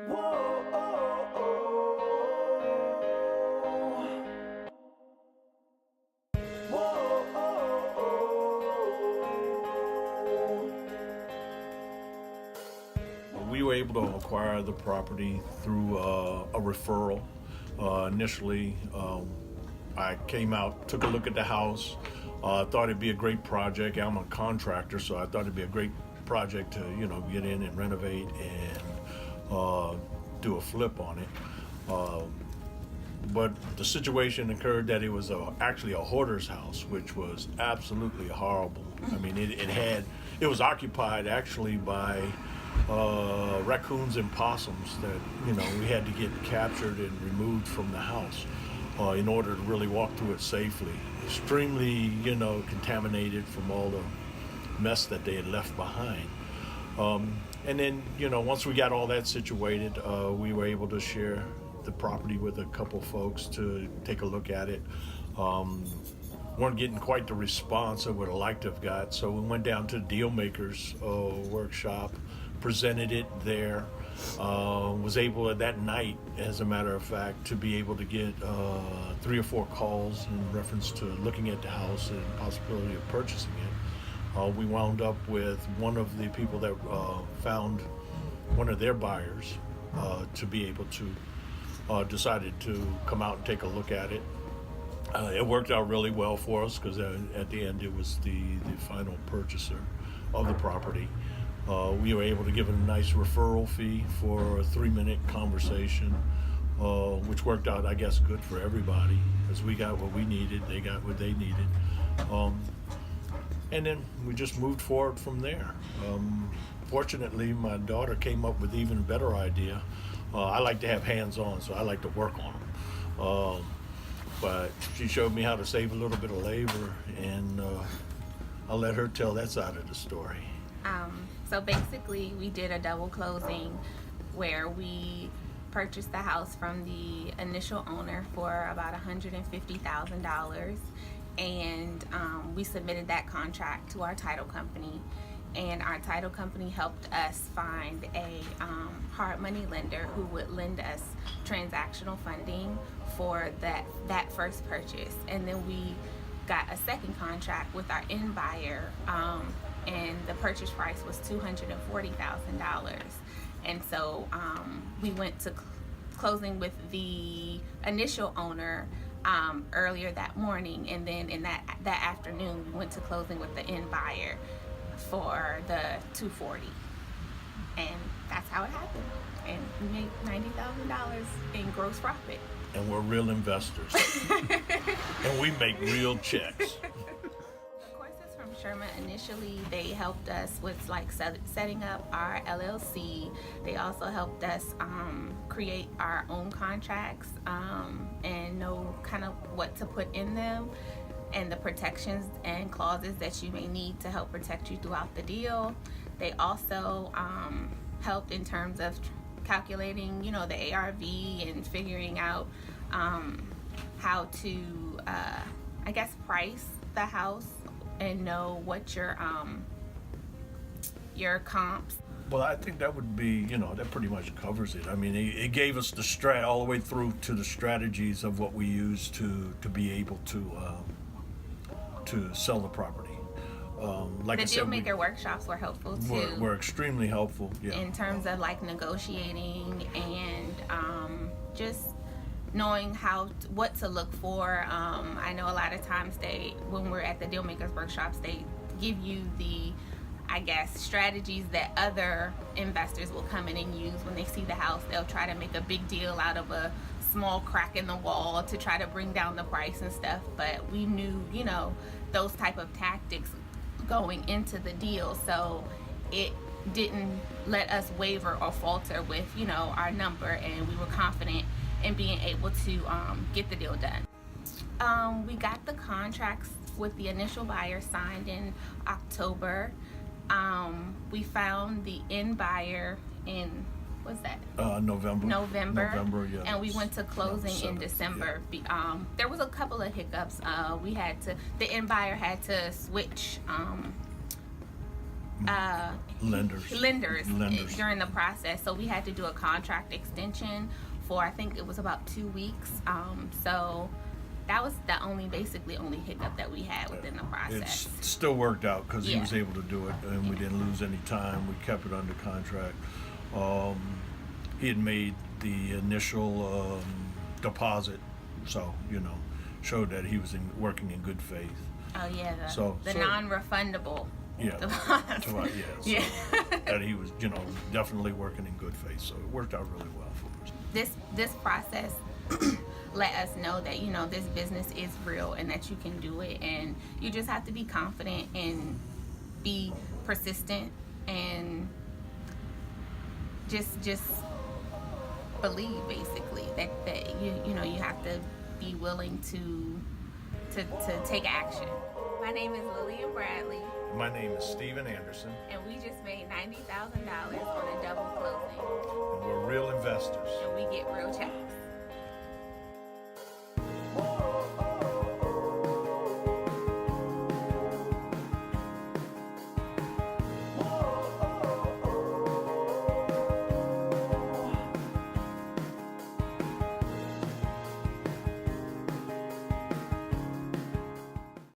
We were able to acquire the property through a referral. Initially, I came out, took a look at the house, thought it'd be a great project. I'm a contractor, so I thought it'd be a great project to, get in and renovate and do a flip on it. But the situation occurred that it was actually a hoarder's house, which was absolutely horrible. I mean, it was occupied actually by raccoons and possums that, we had to get captured and removed from the house in order to really walk through it safely. Extremely, contaminated from all the mess that they had left behind. And then, once we got all that situated, we were able to share the property with a couple folks to take a look at it. Weren't getting quite the response I would have liked to have got, so we went down to the deal makers workshop, presented it there, was able that night, as a matter of fact, to be able to get 3 or 4 calls in reference to looking at the house and possibility of purchasing it. We wound up with one of the people that found one of their buyers to be able to decided to come out and take a look at it. It worked out really well for us because at the end it was the final purchaser of the property. We were able to give it a nice referral fee for a 3-minute conversation, which worked out, I guess, good for everybody, because we got what we needed, they got what they needed. And then we just moved forward from there. Fortunately, my daughter came up with even a better idea. I like to have hands-on, so I like to work on them. But she showed me how to save a little bit of labor, and I'll let her tell that side of the story. So basically, we did a double closing where we purchased the house from the initial owner for about $150,000, and we submitted that contract to our title company, and our title company helped us find a hard money lender who would lend us transactional funding for that first purchase. And then we got a second contract with our end buyer, and the purchase price was $240,000. And so we went to closing with the initial owner earlier that morning, and then in that afternoon we went to closing with the end buyer for the $240,000, and that's how it happened. And we made $90,000 in gross profit. And we're real investors. And we make real checks. The courses from Sherman, initially they helped us with setting up our LLC. They also helped us create our own contracts and know kind of what to put in them, and the protections and clauses that you may need to help protect you throughout the deal. They also helped in terms of calculating, the ARV and figuring out how to, price the house and know what your comps. Well, I think that would be, that pretty much covers it. I mean, it gave us the all the way through to the strategies of what we use to be able to sell the property. Like the I said, deal maker workshops were helpful too. Were extremely helpful, yeah. In terms of negotiating and just knowing what to look for. I know a lot of times when we're at the deal makers workshops, they give you the strategies that other investors will come in and use when they see the house. They'll try to make a big deal out of a small crack in the wall to try to bring down the price and stuff, but we knew those type of tactics going into the deal, so it didn't let us waver or falter with our number, and we were confident in being able to get the deal done. We got the contracts with the initial buyer signed in October. We found the end buyer in November, yeah. And we went to closing in December. Yeah. There was a couple of hiccups. The end buyer had to switch lenders during the process. So we had to do a contract extension for, I think it was about 2 weeks. So that was the only hiccup that we had within the process. It still worked out because he Yeah. was able to do it, and we didn't lose any time. We kept it under contract. He had made the initial deposit, so showed that he was working in good faith. Oh yeah, the So- non-refundable. Yeah, deposit. yeah. So that he was, definitely working in good faith. So it worked out really well for us. This process let us know that this business is real and that you can do it, and you just have to be confident and be persistent and just believe, basically, that you have to be willing to take action. My name is Lillian Bradley. My name is Stephen Anderson, And we just made $90,000 on a double closing. and we're real investors. And we get real checks.